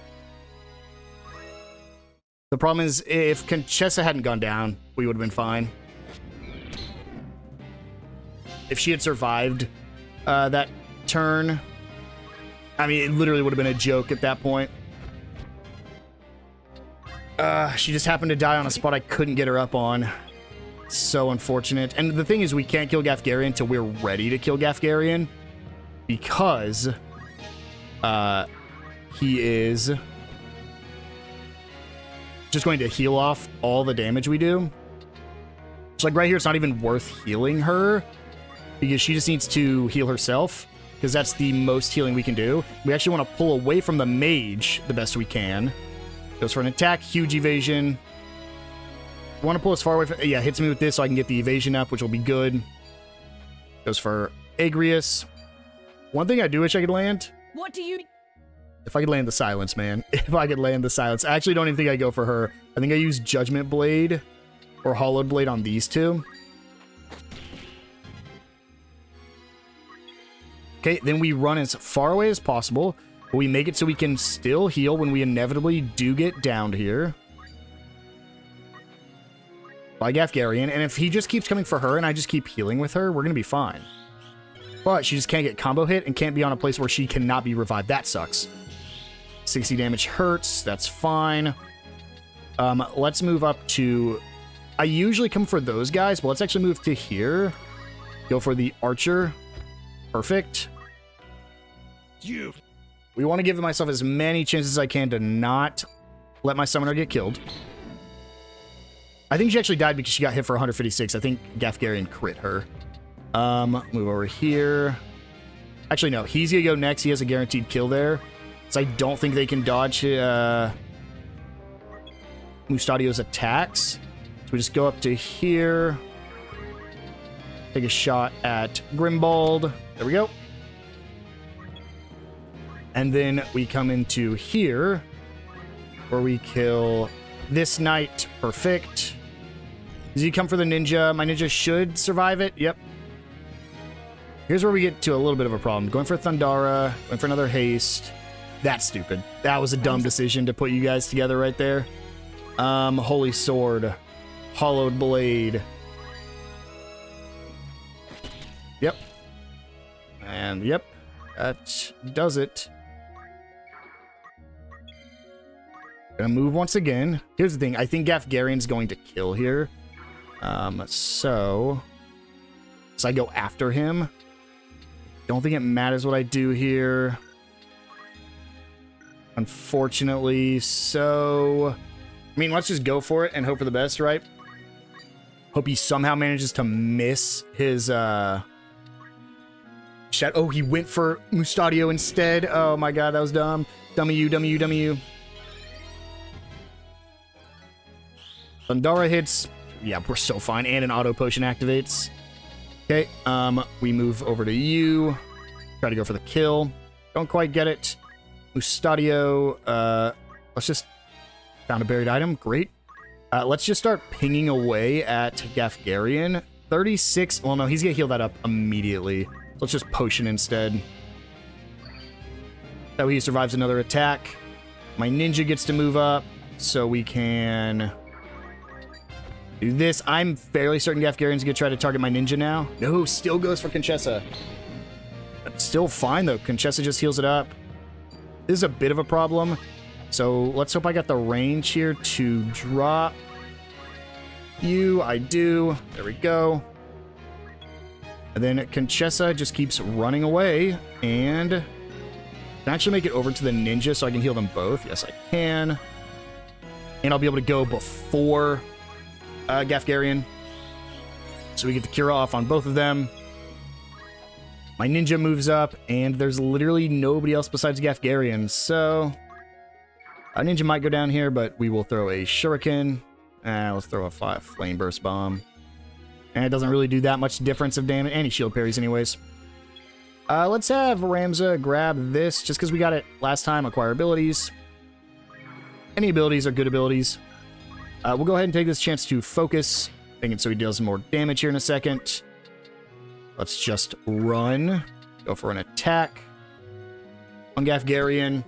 The problem is, if Conchessa hadn't gone down, we would have been fine. If she had survived that turn, I mean, it literally would have been a joke at that point. She just happened to die on a spot I couldn't get her up on. So unfortunate. And the thing is, we can't kill Gafgarian until we're ready to kill Gafgarian, because he is just going to heal off all the damage we do. So like right here, it's not even worth healing her, because she just needs to heal herself, because that's the most healing we can do. We actually want to pull away from the mage the best we can. Goes for an attack, huge evasion. Want to pull as far away from... Yeah, hits me with this so I can get the evasion up, which will be good. Goes for Agrius. One thing I do wish I could land. What do you... If I could land the silence, man. If I could land the silence. I actually don't even think I go for her. I think I use Judgment Blade or Hollowed Blade on these two. Okay, then we run as far away as possible, but we make it so we can still heal when we inevitably do get downed here. By Gafgarian, and if he just keeps coming for her and I just keep healing with her, we're going to be fine. But she just can't get combo hit and can't be on a place where she cannot be revived. That sucks. 60 damage hurts. That's fine. Let's move up to... I usually come for those guys, but let's actually move to here. Go for the archer. Perfect. We want to give myself as many chances as I can to not let my summoner get killed. I think she actually died because she got hit for 156. I think Gafgarian crit her. Move over here. Actually, no. He's going to go next. He has a guaranteed kill there. So I don't think they can dodge Mustadio's attacks. So we just go up to here. Take a shot at Grimbald. There we go. And then we come into here, where we kill this knight. Perfect. Does he come for the ninja? My ninja should survive it. Yep. Here's where we get to a little bit of a problem. Going for Thundara, going for another haste. That's stupid. That was a dumb decision to put you guys together right there. Holy Sword. Hollowed Blade. Yep. And yep. That does it. Gonna move once again. Here's the thing. I think Gafgarian's going to kill here. So I go after him. Don't think it matters what I do here. Unfortunately, so... I mean, let's just go for it and hope for the best, right? Hope he somehow manages to miss his, Oh, he went for Mustadio instead. Oh my god, that was dumb. Dummy you, dummy you, dummy you. Thundara hits. Yeah, we're so fine. And an auto potion activates. Okay, we move over to you. Try to go for the kill. Don't quite get it. Mustadio, let's just... Found a buried item. Great. Let's just start pinging away at Gafgarian. 36... Well, no, he's gonna heal that up immediately. Let's just potion instead. That way he survives another attack. My ninja gets to move up, so we can... do this. I'm fairly certain Gafgarian's gonna try to target my ninja now. No, still goes for Conchessa. That's still fine, though. Conchessa just heals it up. This is a bit of a problem. So let's hope I got the range here to drop you. I do. There we go. And then Conchessa just keeps running away. And can I actually make it over to the ninja so I can heal them both? Yes, I can. And I'll be able to go before Gafgarian. So we get the cure off on both of them. My ninja moves up, and there's literally nobody else besides Gafgarian, so... a ninja might go down here, but we will throw a shuriken. Let's throw a flame burst bomb. And it doesn't really do that much difference of damage. And he shield parries anyways. Let's have Ramza grab this, just because we got it last time. Acquire abilities. Any abilities are good abilities. We'll go ahead and take this chance to focus. Thinking so he deals more damage here in a second. Let's just run. Go for an attack on Gafgarian.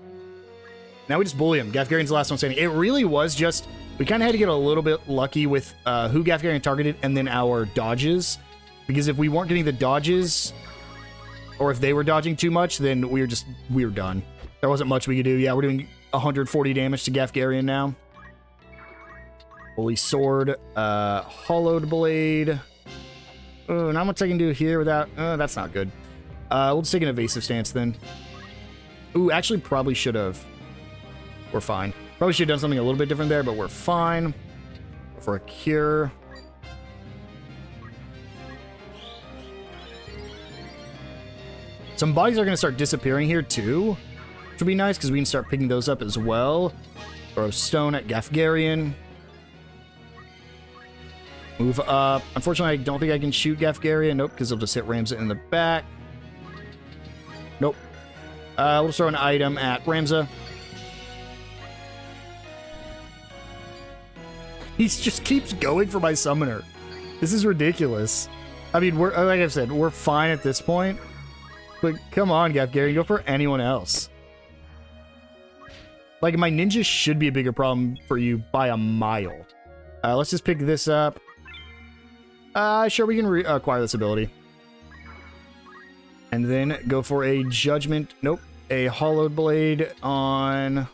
Now we just bully him. Gafgarian's the last one standing. It really was just... we kind of had to get a little bit lucky with who Gafgarian targeted and then our dodges. Because if we weren't getting the dodges, or if they were dodging too much, then we were done. There wasn't much we could do. Yeah, we're doing 140 damage to Gafgarian now. Holy Sword. Hollowed Blade. Oh, not much I can do here without... that's not good. We'll just take an evasive stance then. Ooh, actually probably should have. We're fine. Probably should have done something a little bit different there, but we're fine. For a cure. Some bodies are going to start disappearing here too, which would be nice because we can start picking those up as well. Throw stone at Gafgarian. Move up. Unfortunately, I don't think I can shoot Gafgaria. Nope, because he'll just hit Ramza in the back. Nope. We'll throw an item at Ramza. He just keeps going for my summoner. This is ridiculous. I mean, we're like I said, we're fine at this point. But come on, Gafgaria, go for anyone else. Like, my ninja should be a bigger problem for you by a mile. Let's just pick this up. Sure, we can acquire this ability. And then go for a judgment. Nope. A hollowed blade on...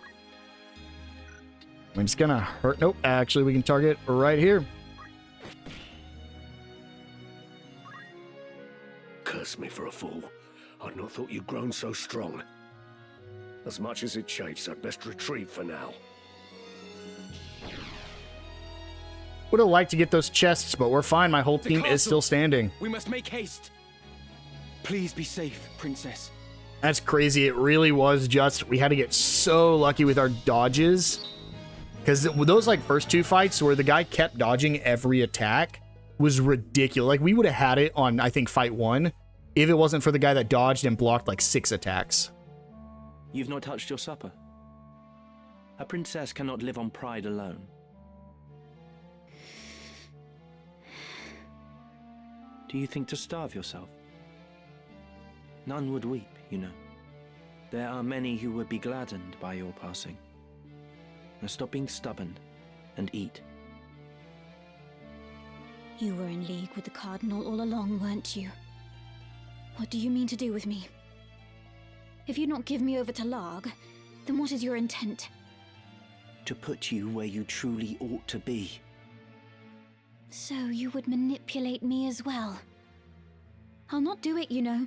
I'm just gonna hurt... Nope, actually, we can target right here. Curse me for a fool. I'd not thought you'd grown so strong. As much as it chafes, I'd best retreat for now. Would have liked to get those chests, but we're fine. My whole team is still standing. We must make haste. Please be safe, Princess. That's crazy. It really was just... We had to get so lucky with our dodges. Because those, like, first two fights where the guy kept dodging every attack was ridiculous. Like, we would have had it on, I think, fight 1 if it wasn't for the guy that dodged and blocked, like, 6 attacks. You've not touched your supper. A princess cannot live on pride alone. Do you think to starve yourself? None would weep, you know. There are many who would be gladdened by your passing. Now stop being stubborn and eat. You were in league with the Cardinal all along, weren't you? What do you mean to do with me? If you not give me over to Larg, then what is your intent? To put you where you truly ought to be. So you would manipulate me as well. I'll not do it, you know.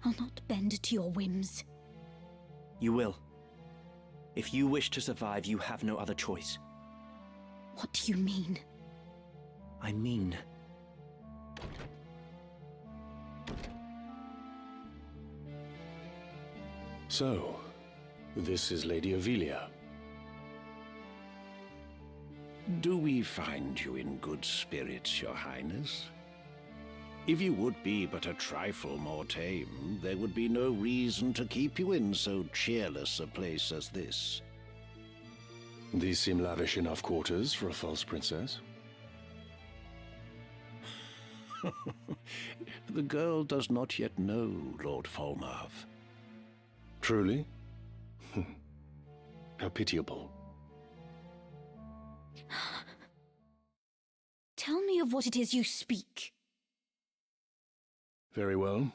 I'll not bend to your whims. You will. If you wish to survive, you have no other choice. What do you mean? I mean... So, this is Lady Avelia. Do we find you in good spirits, Your Highness? If you would be but a trifle more tame, there would be no reason to keep you in so cheerless a place as this. These seem lavish enough quarters for a false princess. The girl does not yet know Lord Falmarv. Truly? How pitiable. Tell me of what it is you speak. Very well.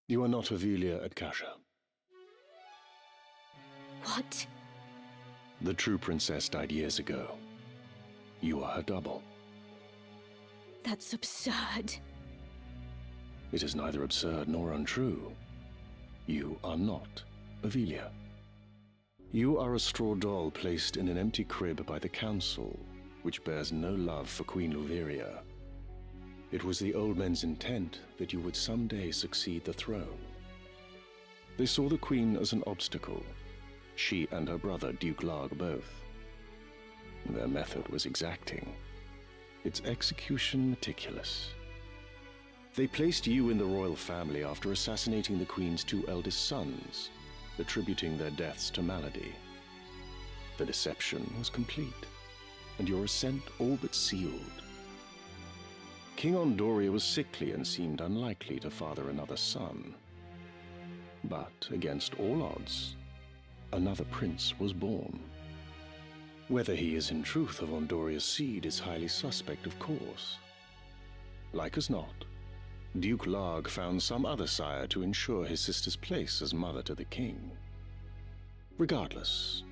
You are not Avelia at Kasha. What? The true princess died years ago. You are her double. That's absurd. It is neither absurd nor untrue. You are not Avelia. You are a straw doll placed in an empty crib by the Council, which bears no love for Queen Luveria. It was the old men's intent that you would someday succeed the throne. They saw the Queen as an obstacle, she and her brother Duke Larg both. Their method was exacting, its execution meticulous. They placed you in the royal family after assassinating the Queen's 2 eldest sons, attributing their deaths to malady. The deception was complete, and your ascent all but sealed. King Ondoria was sickly and seemed unlikely to father another son. But against all odds, another prince was born. Whether he is in truth of Ondoria's seed is highly suspect, of course. Like as not, Duke Larg found some other sire to ensure his sister's place as mother to the king. Regardless,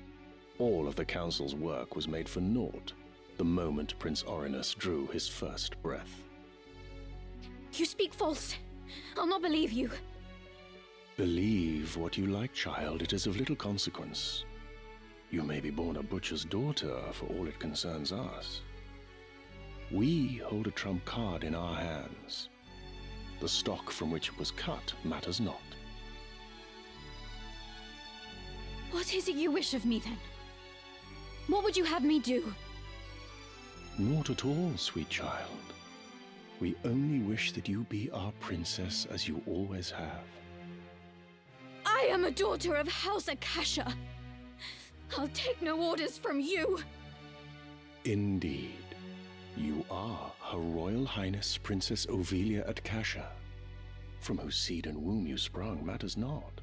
all of the Council's work was made for naught the moment Prince Orinus drew his first breath. You speak false. I'll not believe you. Believe what you like, child. It is of little consequence. You may be born a butcher's daughter for all it concerns us. We hold a trump card in our hands. The stock from which it was cut matters not. What is it you wish of me, then? What would you have me do? Not at all, sweet child. We only wish that you be our princess as you always have. I am a daughter of House Akasha. I'll take no orders from you. Indeed. You are Her Royal Highness Princess Ovelia Akasha. From whose seed and womb you sprung matters not.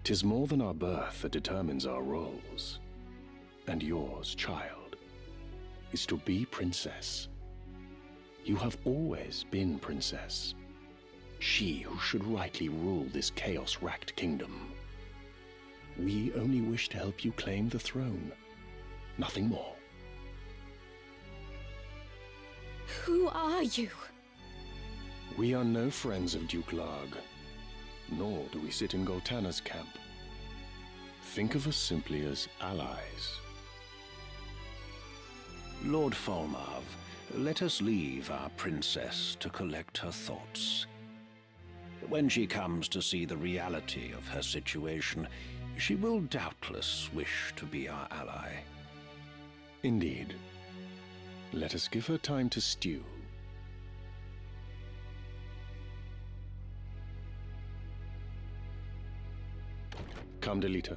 'Tis more than our birth that determines our roles. And yours, child, is to be princess. You have always been princess. She who should rightly rule this chaos-racked kingdom. We only wish to help you claim the throne. Nothing more. Who are you? We are no friends of Duke Larg, nor do we sit in Goltana's camp. Think of us simply as allies. Lord Falmarv, let us leave our princess to collect her thoughts. When she comes to see the reality of her situation, she will doubtless wish to be our ally. Indeed. Let us give her time to stew. Come, Delita.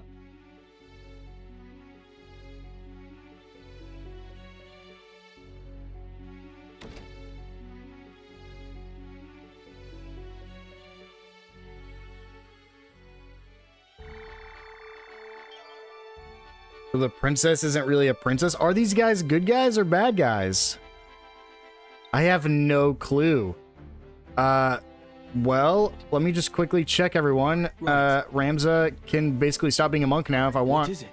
So the princess isn't really a princess? Are these guys good guys or bad guys? I have no clue. Well, let me just quickly check, everyone. Ramza can basically stop being a monk now if I want. What is it?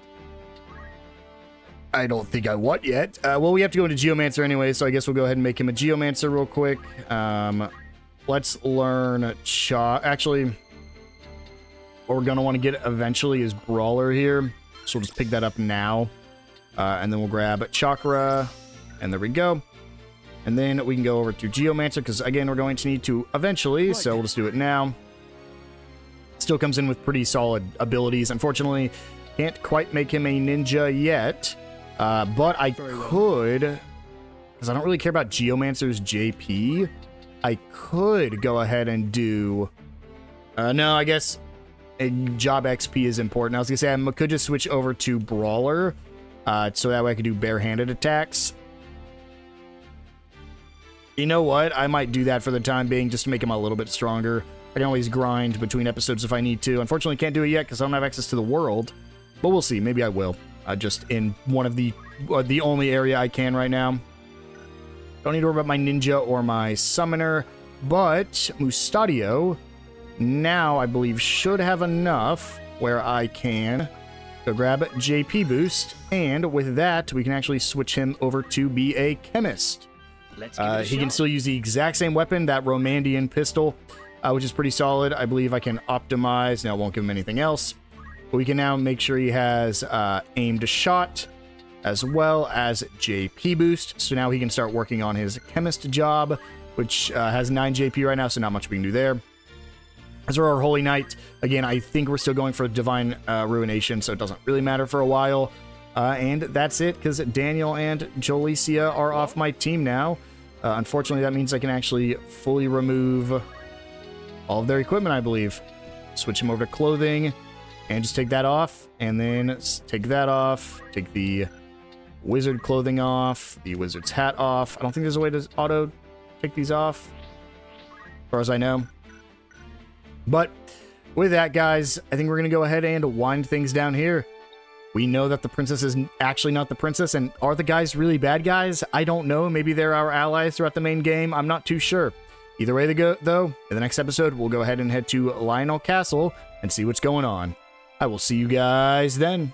I don't think I want yet. Well, we have to go into Geomancer anyway, so I guess we'll go ahead and make him a Geomancer real quick. Let's learn Actually, what we're going to want to get eventually is Brawler here. So we'll just pick that up now. And then we'll grab Chakra. And there we go. And then we can go over to Geomancer, because again, we're going to need to eventually, so we'll just do it now. Still comes in with pretty solid abilities. Unfortunately, can't quite make him a ninja yet. But I could, because I don't really care about Geomancer's JP, I could go ahead and do... no, I guess a job XP is important. I was going to say I could just switch over to Brawler, so that way I could do barehanded attacks. You know what? I might do that for the time being, just to make him a little bit stronger. I can always grind between episodes if I need to. Unfortunately, can't do it yet because I don't have access to the world. But we'll see. Maybe I will. Just in one of the only area I can right now. Don't need to worry about my ninja or my summoner. But Mustadio now, I believe, should have enough where I can go grab JP boost. And with that, we can actually switch him over to be a chemist. He can still use the exact same weapon, that Romandian pistol, which is pretty solid. I believe I can optimize. Now, it won't give him anything else. But we can now make sure he has aimed shot, as well as JP boost. So now he can start working on his chemist job, which has 9 JP right now, so not much we can do there. As for our Holy Knight, again, I think we're still going for Divine Ruination, so it doesn't really matter for a while. And that's it, because Daniel and Jolicia are off my team now. Unfortunately, that means I can actually fully remove all of their equipment, I believe. Switch them over to clothing, and just take that off, and then take that off, take the wizard clothing off, the wizard's hat off. I don't think there's a way to auto take these off, as far as I know. But with that, guys, I think we're going to go ahead and wind things down here. We know that the princess is actually not the princess, and are the guys really bad guys? I don't know. Maybe they're our allies throughout the main game. I'm not too sure. Either way they go, though, in the next episode, we'll go ahead and head to Lionel Castle and see what's going on. I will see you guys then.